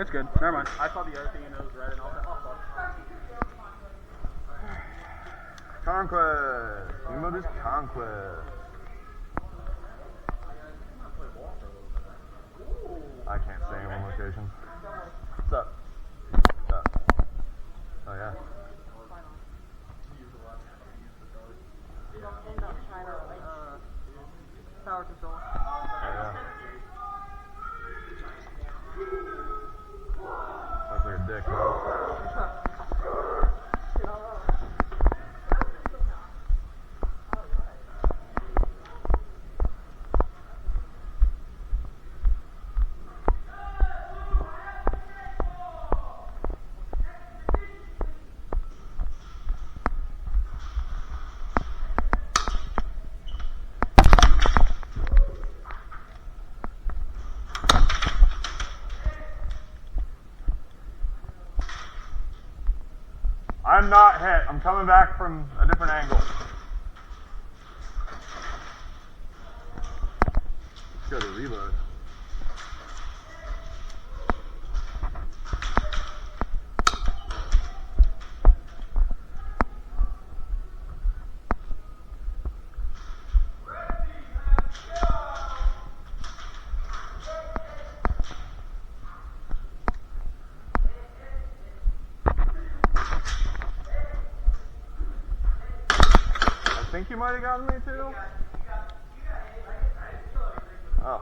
That's good. Never mind. I saw the other thing and it was red and I was like, oh fuck. Conquest. New mode is Conquest. I can't stay in one location. What's up? What's up? Oh yeah. Power control. Oh yeah. Looks like a dick, huh? I'm not hit. I'm coming back from a different angle. Let's go to reload. I think you might have gotten me too. Oh.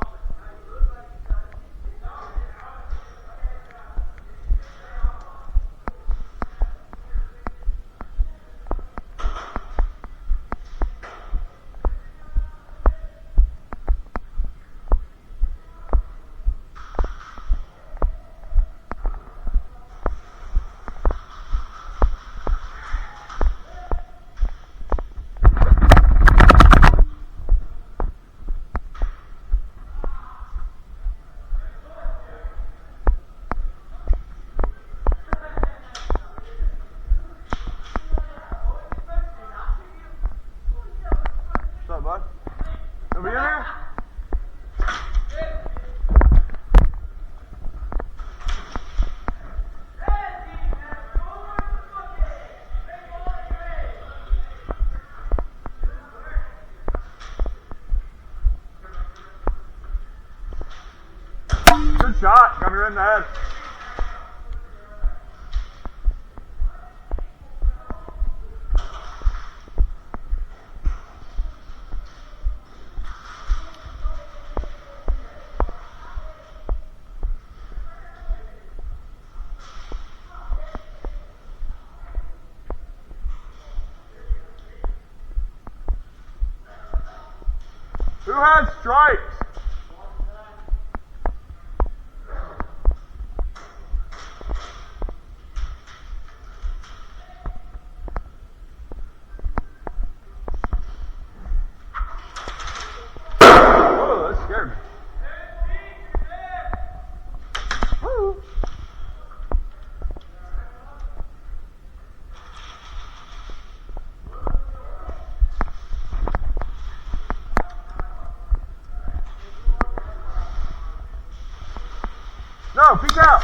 What's up, bud? Over here? Good shot. Got me right in the head. Who has stripes? Oh, that scared me. Woo. No, peek out.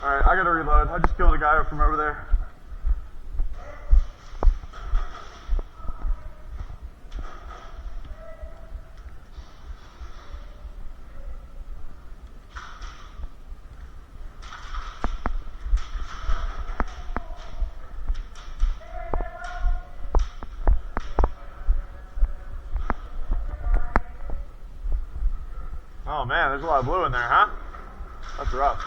Alright, I gotta reload. I just killed a guy from over there. Oh man, there's a lot of blue in there, huh? That's rough.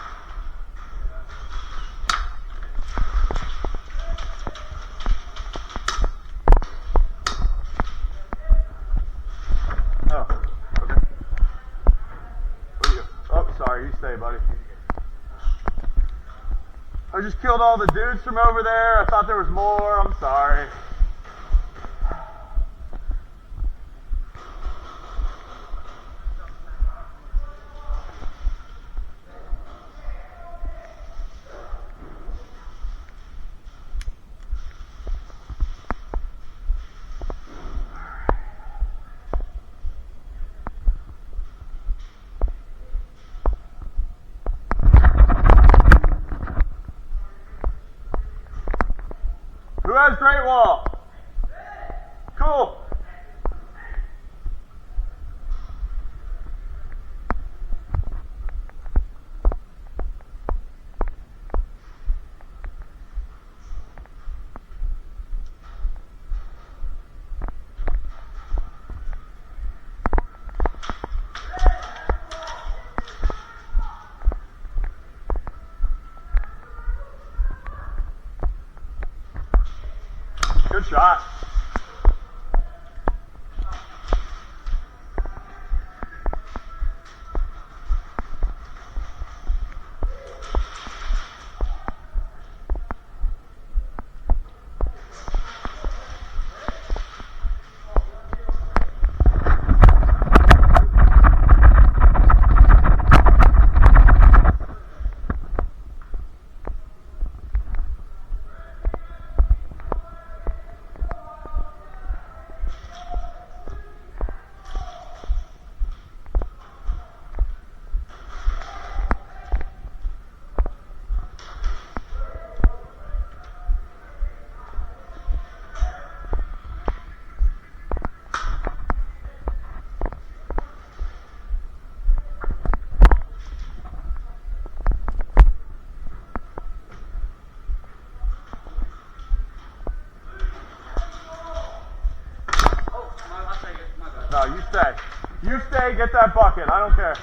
Oh, okay. Where you go? Oh, sorry, you stay, buddy. I just killed all the dudes from over there. I thought there was more. I'm sorry. shot. No, you stay. You stay, get that bucket. I don't care.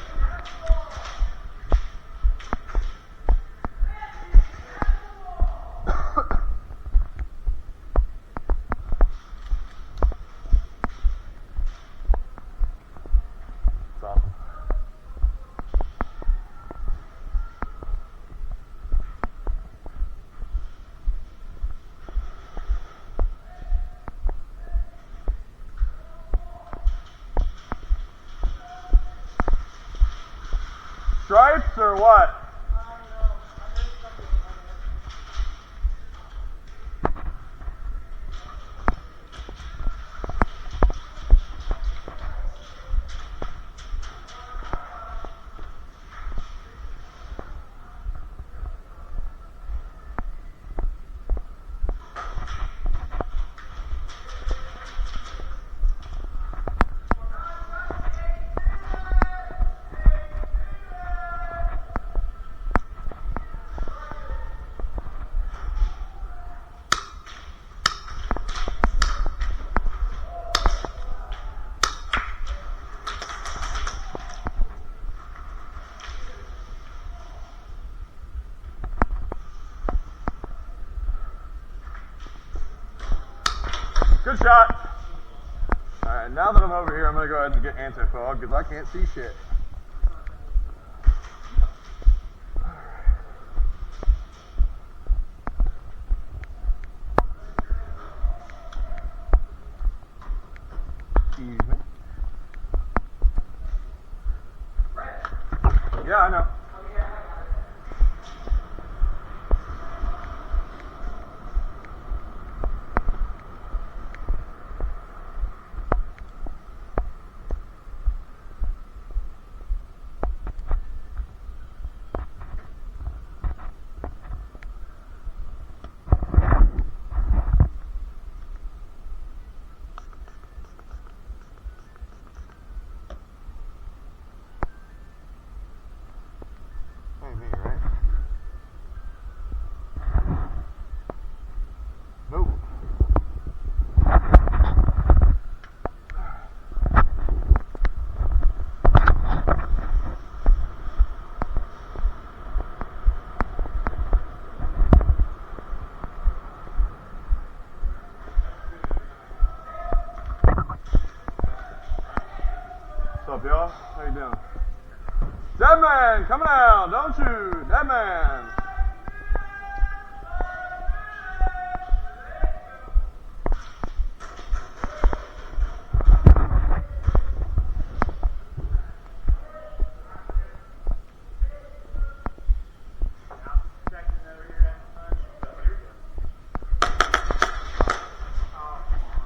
It's awesome. Stripes or what? Good shot. All right, now that I'm over here, I'm going to go ahead and get anti-fog because I can't see shit. Excuse me. Yeah, I know. Me, right? Move. What's up, y'all? How you doing? Deadman, coming out, don't you? Deadman.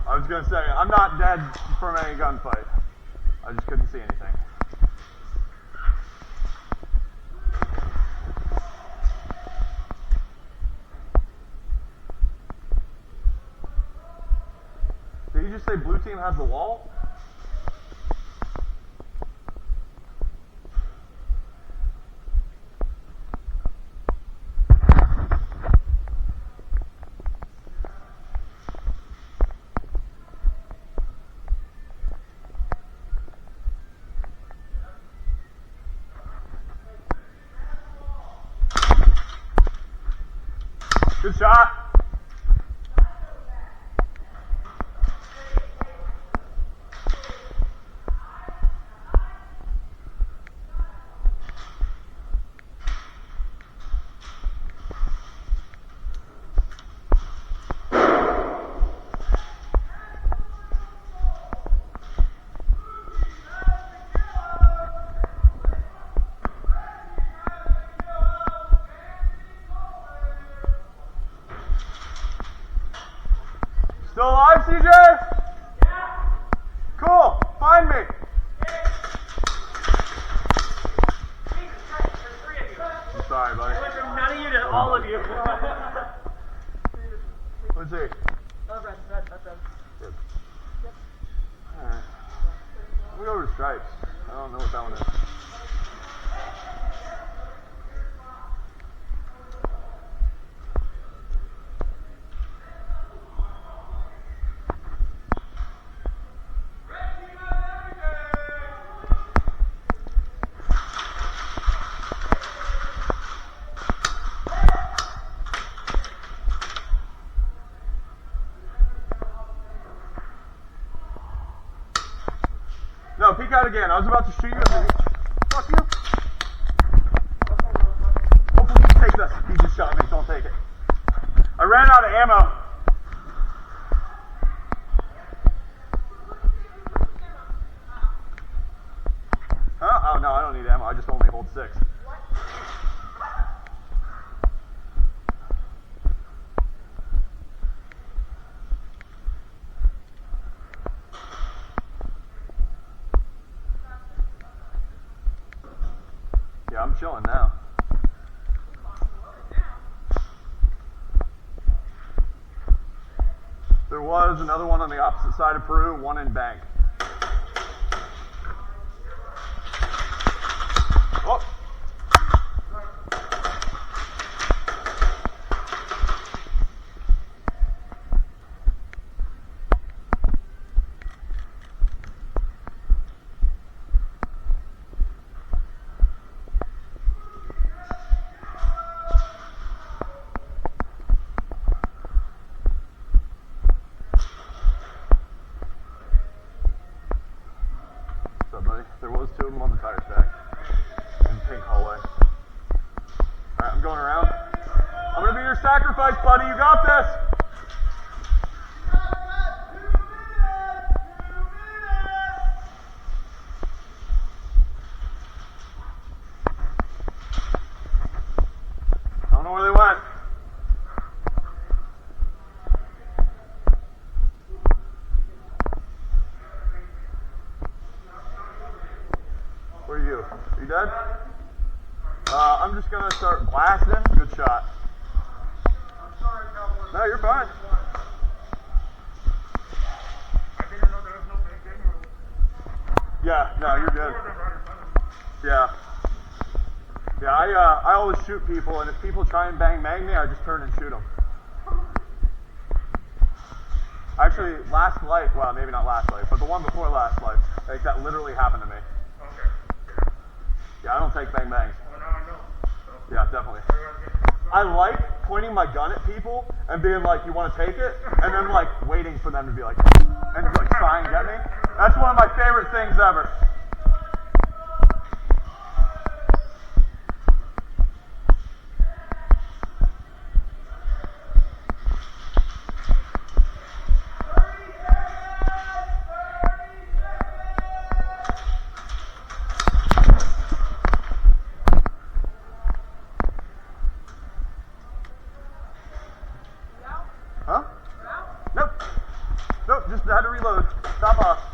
I was gonna say, I'm not dead from any gunfight. I just couldn't see anything. Did you just say blue team has the wall? Good shot. pipes. I don't know what that one is. No, peek out again. I was about to shoot you. Fuck you. Hopefully you take this. He just shot me. Don't take it. I ran out of ammo. Huh? Oh, no, I don't need ammo. I just only hold 6. Yeah, I'm chilling now. There was another one on the opposite side of Peru, one in Bank. Oh. There was 2 of them on the tire stack in pink hallway. Alright, I'm going around. I'm going to be your sacrifice, buddy. You got this. I don't know where they went. Where are you? Are you dead? I'm just going to start blasting. Good shot. I'm sorry, Cowboy. No, you're fine. I didn't know there was no big game rule. Yeah, no, you're good. Yeah. Yeah, I always shoot people, and if people try and bang me, I just turn and shoot them. Actually, last life, well, maybe not last life, but the one before last life, like that literally happened to me. Okay. Yeah, I don't take bang bangs. Well, now I know. So, Yeah, definitely. I like pointing my gun at people and being like, you want to take it? And then like waiting for them to be like, and like try and get me. That's one of my favorite things ever. Huh? Nope. Nope, just had to reload. Stop off.